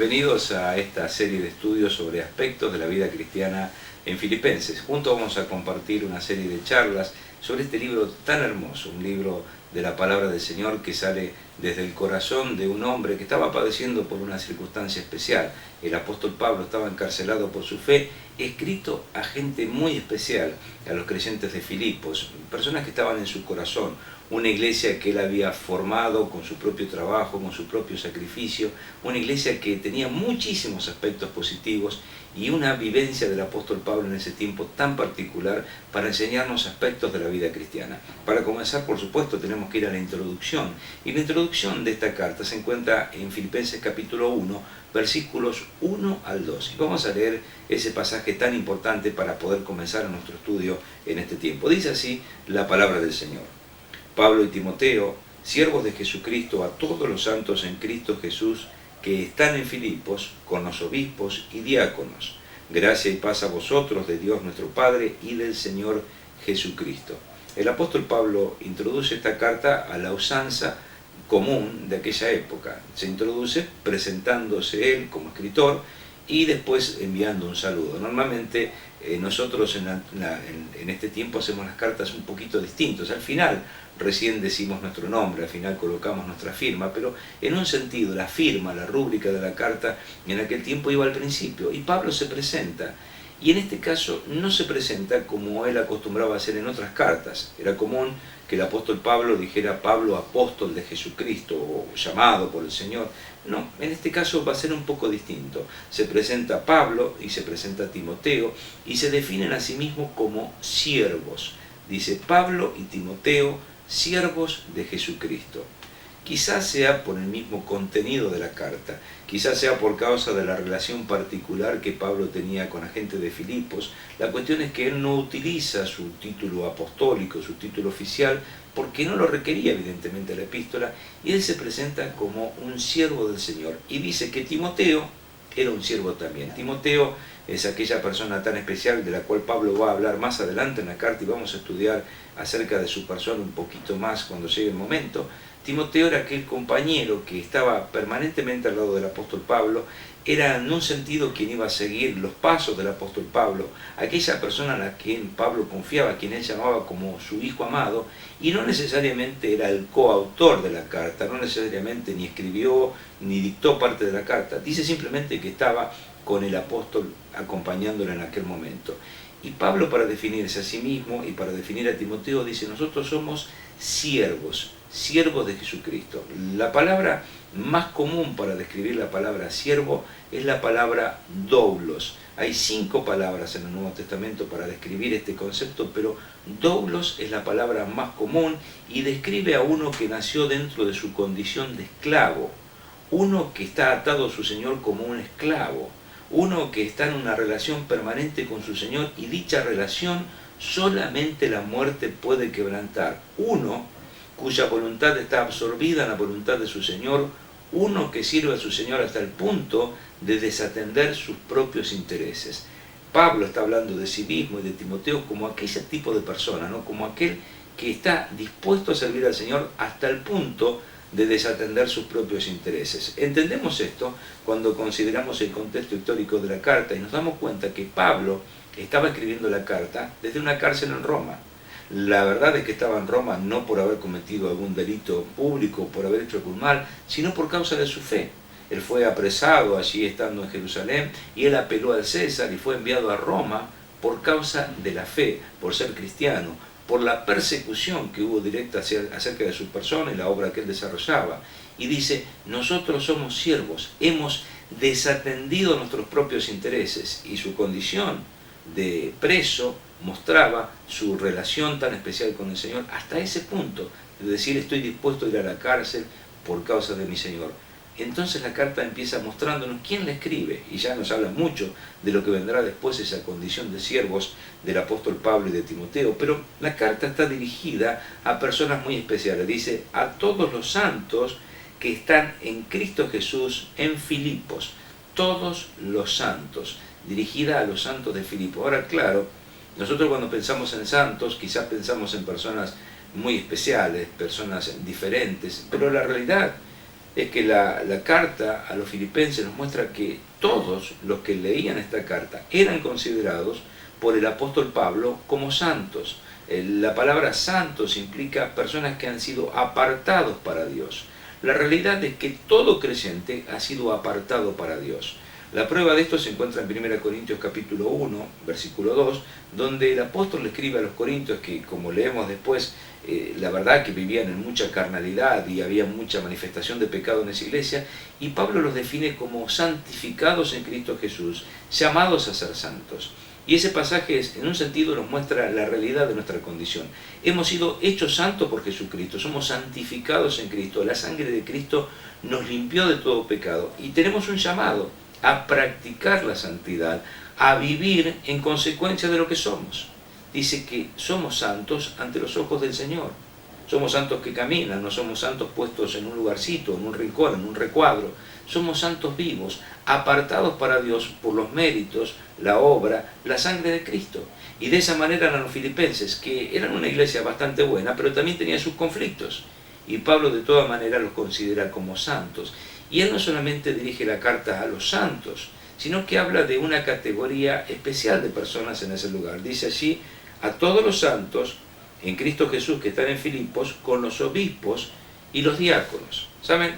Bienvenidos a esta serie de estudios sobre aspectos de la vida cristiana en Filipenses. Juntos vamos a compartir una serie de charlas sobre este libro tan hermoso, un libro de la palabra del Señor que sale desde el corazón de un hombre que estaba padeciendo por una circunstancia especial. El apóstol Pablo estaba encarcelado por su fe, escrito a gente muy especial, a los creyentes de Filipos, personas que estaban en su corazón, una iglesia que él había formado con su propio trabajo, con su propio sacrificio, una iglesia que tenía muchísimos aspectos positivos y una vivencia del apóstol Pablo en ese tiempo tan particular para enseñarnos aspectos de la vida cristiana. Para comenzar, por supuesto, tenemos que ir a la introducción, y la introducción de esta carta se encuentra en Filipenses capítulo 1, versículos 1 al 2. Y vamos a leer ese pasaje tan importante para poder comenzar nuestro estudio en este tiempo. Dice así la palabra del Señor. Pablo y Timoteo, siervos de Jesucristo, a todos los santos en Cristo Jesús que están en Filipos, con los obispos y diáconos. Gracia y paz a vosotros de Dios nuestro Padre y del Señor Jesucristo. El apóstol Pablo introduce esta carta a la usanza común de aquella época. Se introduce presentándose él como escritor y después enviando un saludo. Normalmente nosotros en este tiempo hacemos las cartas un poquito distintos. Al final recién decimos nuestro nombre, al final colocamos nuestra firma, pero en un sentido la firma, la rúbrica de la carta en aquel tiempo iba al principio y Pablo se presenta. Y en este caso no se presenta como él acostumbraba a hacer en otras cartas. Era común que el apóstol Pablo dijera Pablo apóstol de Jesucristo o llamado por el Señor. No, en este caso va a ser un poco distinto. Se presenta Pablo y se presenta Timoteo y se definen a sí mismos como siervos. Dice Pablo y Timoteo, siervos de Jesucristo. Quizás sea por el mismo contenido de la carta, quizás sea por causa de la relación particular que Pablo tenía con la gente de Filipos. La cuestión es que él no utiliza su título apostólico, su título oficial, porque no lo requería evidentemente la epístola, y él se presenta como un siervo del Señor. Y dice que Timoteo era un siervo también. Timoteo es aquella persona tan especial de la cual Pablo va a hablar más adelante en la carta y vamos a estudiar acerca de su persona un poquito más cuando llegue el momento. Timoteo era aquel compañero que estaba permanentemente al lado del apóstol Pablo, era en un sentido quien iba a seguir los pasos del apóstol Pablo, aquella persona a la quien Pablo confiaba, a quien él llamaba como su hijo amado, y no necesariamente era el coautor de la carta, no necesariamente ni escribió ni dictó parte de la carta, dice simplemente que estaba con el apóstol acompañándolo en aquel momento. Y Pablo, para definirse a sí mismo y para definir a Timoteo, dice: nosotros somos siervos de Jesucristo. La palabra más común para describir la palabra siervo es la palabra doulos. Hay 5 palabras en el Nuevo Testamento para describir este concepto, pero doulos es la palabra más común y describe a uno que nació dentro de su condición de esclavo, uno que está atado a su Señor como un esclavo, uno que está en una relación permanente con su Señor y dicha relación solamente la muerte puede quebrantar. Uno cuya voluntad está absorbida en la voluntad de su Señor, uno que sirve a su Señor hasta el punto de desatender sus propios intereses. Pablo está hablando de sí mismo y de Timoteo como aquel tipo de persona, ¿no? Como aquel que está dispuesto a servir al Señor hasta el punto de desatender sus propios intereses. Entendemos esto cuando consideramos el contexto histórico de la carta y nos damos cuenta que Pablo estaba escribiendo la carta desde una cárcel en Roma. La verdad es que estaba en Roma no por haber cometido algún delito público, por haber hecho algún mal, sino por causa de su fe. Él fue apresado allí estando en Jerusalén y él apeló al César y fue enviado a Roma por causa de la fe, por ser cristiano, por la persecución que hubo directa acerca de su persona y la obra que él desarrollaba. Y dice, nosotros somos siervos, hemos desatendido nuestros propios intereses, y su condición de preso mostraba su relación tan especial con el Señor hasta ese punto de decir estoy dispuesto a ir a la cárcel por causa de mi Señor. Entonces la carta empieza mostrándonos quién la escribe y ya nos habla mucho de lo que vendrá después, esa condición de siervos del apóstol Pablo y de Timoteo, pero la carta está dirigida a personas muy especiales. Dice a todos los santos que están en Cristo Jesús en Filipos, todos los santos, dirigida a los santos de Filipos. Ahora, claro, nosotros cuando pensamos en santos quizás pensamos en personas muy especiales, personas diferentes, pero la realidad es que la carta a los filipenses nos muestra que todos los que leían esta carta eran considerados por el apóstol Pablo como santos. La palabra santos implica personas que han sido apartados para Dios. La realidad es que todo creyente ha sido apartado para Dios. La prueba de esto se encuentra en 1 Corintios capítulo 1, versículo 2, donde el apóstol le escribe a los corintios que, como leemos después, la verdad que vivían en mucha carnalidad y había mucha manifestación de pecado en esa iglesia, y Pablo los define como santificados en Cristo Jesús, llamados a ser santos. Y ese pasaje en un sentido nos muestra la realidad de nuestra condición. Hemos sido hechos santos por Jesucristo, somos santificados en Cristo, la sangre de Cristo nos limpió de todo pecado y tenemos un llamado a practicar la santidad, a vivir en consecuencia de lo que somos. Dice que somos santos ante los ojos del Señor. Somos santos que caminan, no somos santos puestos en un lugarcito, en un rincón, en un recuadro. Somos santos vivos, apartados para Dios por los méritos, la obra, la sangre de Cristo. Y de esa manera eran los filipenses, que eran una iglesia bastante buena, pero también tenían sus conflictos. Y Pablo de todas maneras los considera como santos. Y él no solamente dirige la carta a los santos, sino que habla de una categoría especial de personas en ese lugar. Dice allí, a todos los santos en Cristo Jesús que están en Filipos, con los obispos y los diáconos. ¿Saben?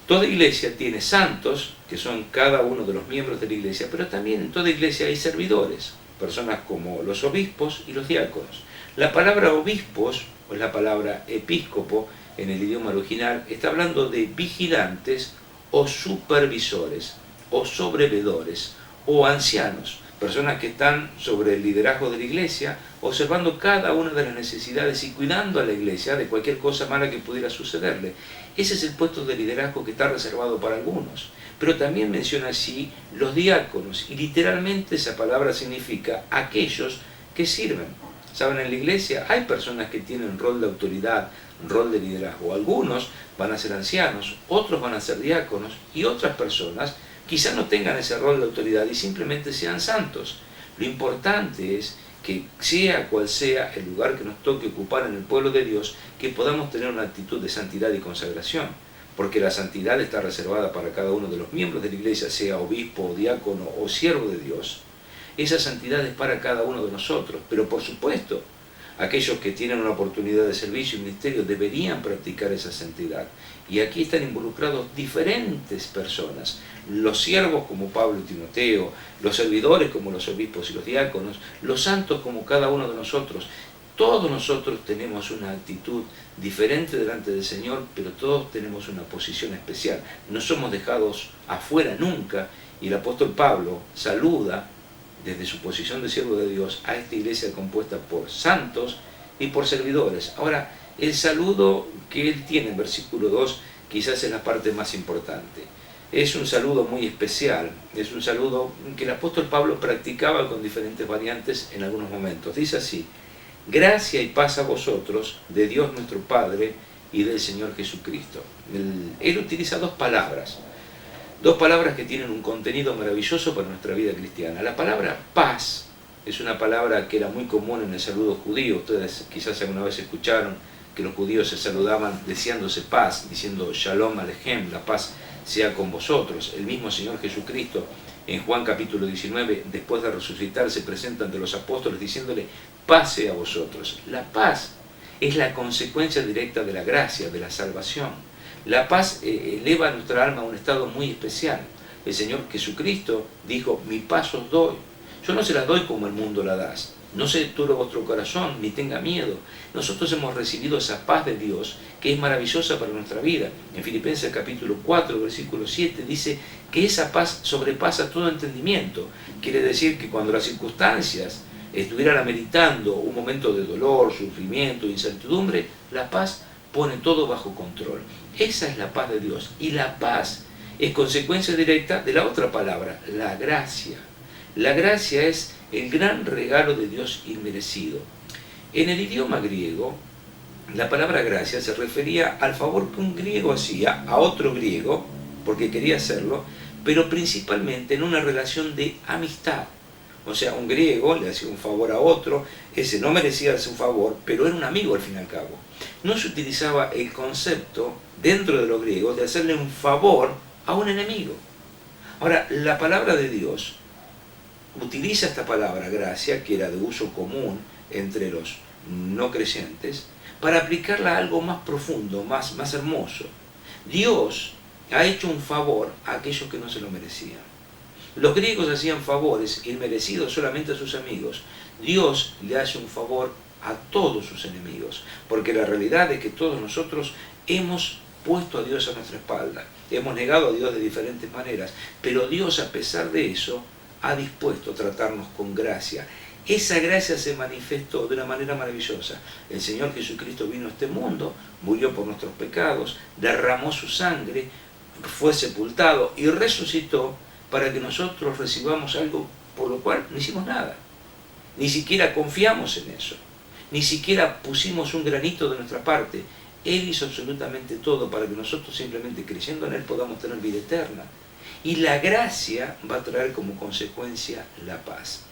Toda iglesia tiene santos, que son cada uno de los miembros de la iglesia, pero también en toda iglesia hay servidores, personas como los obispos y los diáconos. La palabra obispos, o la palabra episcopo, en el idioma original, está hablando de vigilantes o supervisores, o sobrevedores, o ancianos, personas que están sobre el liderazgo de la iglesia, observando cada una de las necesidades y cuidando a la iglesia de cualquier cosa mala que pudiera sucederle. Ese es el puesto de liderazgo que está reservado para algunos. Pero también menciona así los diáconos, y literalmente esa palabra significa aquellos que sirven. Saben, en la iglesia hay personas que tienen rol de autoridad, rol de liderazgo. Algunos van a ser ancianos, otros van a ser diáconos, y otras personas quizás no tengan ese rol de autoridad y simplemente sean santos. Lo importante es que sea cual sea el lugar que nos toque ocupar en el pueblo de Dios, que podamos tener una actitud de santidad y consagración, porque la santidad está reservada para cada uno de los miembros de la iglesia, sea obispo, diácono o siervo de Dios. Esa santidad es para cada uno de nosotros, pero por supuesto, aquellos que tienen una oportunidad de servicio y ministerio deberían practicar esa santidad. Y aquí están involucrados diferentes personas, los siervos como Pablo y Timoteo, los servidores como los obispos y los diáconos, los santos como cada uno de nosotros. Todos nosotros tenemos una actitud diferente delante del Señor, pero todos tenemos una posición especial. No somos dejados afuera nunca, y el apóstol Pablo saluda desde su posición de siervo de Dios a esta iglesia compuesta por santos y por servidores. Ahora, el saludo que él tiene en versículo 2 quizás es la parte más importante. Es un saludo muy especial, es un saludo que el apóstol Pablo practicaba con diferentes variantes en algunos momentos. Dice así: gracia y paz a vosotros, de Dios nuestro Padre y del Señor Jesucristo. Él utiliza dos palabras que tienen un contenido maravilloso para nuestra vida cristiana. La palabra paz es una palabra que era muy común en el saludo judío. Ustedes quizás alguna vez escucharon que los judíos se saludaban deseándose paz, diciendo Shalom Alejem, la paz sea con vosotros. El mismo Señor Jesucristo en Juan capítulo 19, después de resucitar, se presenta ante los apóstoles diciéndole paz sea a vosotros. La paz es la consecuencia directa de la gracia, de la salvación. La paz eleva a nuestra alma a un estado muy especial. El Señor Jesucristo dijo, mi paz os doy. Yo no se la doy como el mundo la da. No se turbe vuestro corazón, ni tenga miedo. Nosotros hemos recibido esa paz de Dios, que es maravillosa para nuestra vida. En Filipenses capítulo 4, versículo 7, dice que esa paz sobrepasa todo entendimiento. Quiere decir que cuando las circunstancias estuvieran ameritando un momento de dolor, sufrimiento, incertidumbre, la paz pone todo bajo control. Esa es la paz de Dios. Y la paz es consecuencia directa de la otra palabra, la gracia. La gracia es el gran regalo de Dios inmerecido. En el idioma griego, la palabra gracia se refería al favor que un griego hacía a otro griego, porque quería hacerlo, pero principalmente en una relación de amistad. O sea, un griego le hacía un favor a otro, ese no merecía hacer un favor, pero era un amigo al fin y al cabo. No se utilizaba el concepto dentro de los griegos de hacerle un favor a un enemigo. Ahora, la palabra de Dios utiliza esta palabra gracia, que era de uso común entre los no creyentes, para aplicarla a algo más profundo, más hermoso. Dios ha hecho un favor a aquellos que no se lo merecían. Los griegos hacían favores inmerecidos solamente a sus amigos. Dios le hace un favor a todos sus enemigos, porque la realidad es que todos nosotros hemos puesto a Dios a nuestra espalda, hemos negado a Dios de diferentes maneras, pero Dios, a pesar de eso, ha dispuesto a tratarnos con gracia. Esa gracia se manifestó de una manera maravillosa. El Señor Jesucristo vino a este mundo, murió por nuestros pecados, derramó su sangre, fue sepultado y resucitó para que nosotros recibamos algo por lo cual no hicimos nada. Ni siquiera confiamos en eso. Ni siquiera pusimos un granito de nuestra parte. Él hizo absolutamente todo para que nosotros, simplemente creyendo en Él, podamos tener vida eterna. Y la gracia va a traer como consecuencia la paz.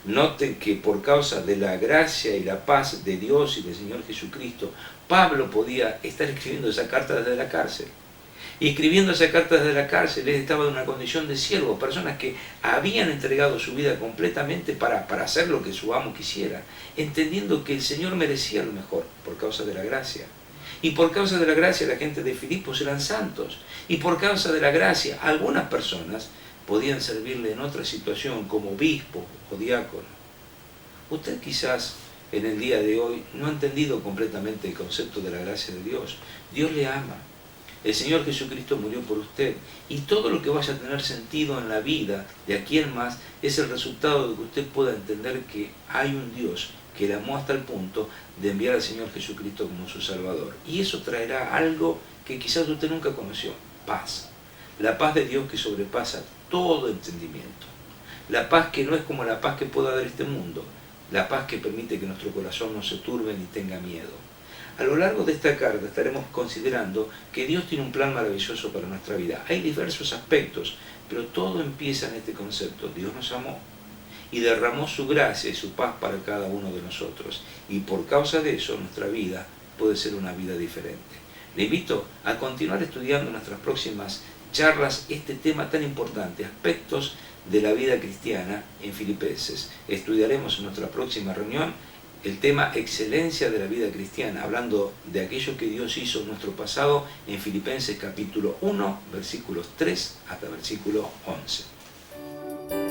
Noten que por causa de la gracia y la paz de Dios y del Señor Jesucristo, Pablo podía estar escribiendo esa carta desde la cárcel. Y escribiendo esa carta desde la cárcel, él estaba en una condición de siervo, personas que habían entregado su vida completamente para hacer lo que su amo quisiera, entendiendo que el Señor merecía lo mejor por causa de la gracia. Y por causa de la gracia la gente de Filipos eran santos. Y por causa de la gracia algunas personas podían servirle en otra situación como obispo o diácono. Usted quizás en el día de hoy no ha entendido completamente el concepto de la gracia de Dios. Dios le ama. El Señor Jesucristo murió por usted. Y todo lo que vaya a tener sentido en la vida de aquí en más es el resultado de que usted pueda entender que hay un Dios que le amó hasta el punto de enviar al Señor Jesucristo como su Salvador. Y eso traerá algo que quizás usted nunca conoció: paz. La paz de Dios que sobrepasa todo entendimiento. La paz que no es como la paz que pueda dar este mundo. La paz que permite que nuestro corazón no se turbe ni tenga miedo. A lo largo de esta carta estaremos considerando que Dios tiene un plan maravilloso para nuestra vida. Hay diversos aspectos, pero todo empieza en este concepto: Dios nos amó y derramó su gracia y su paz para cada uno de nosotros. Y por causa de eso nuestra vida puede ser una vida diferente. Le invito a continuar estudiando en nuestras próximas charlas este tema tan importante, aspectos de la vida cristiana en Filipenses. Estudiaremos en nuestra próxima reunión el tema excelencia de la vida cristiana, hablando de aquello que Dios hizo en nuestro pasado en Filipenses capítulo 1, versículos 3 hasta versículo 11.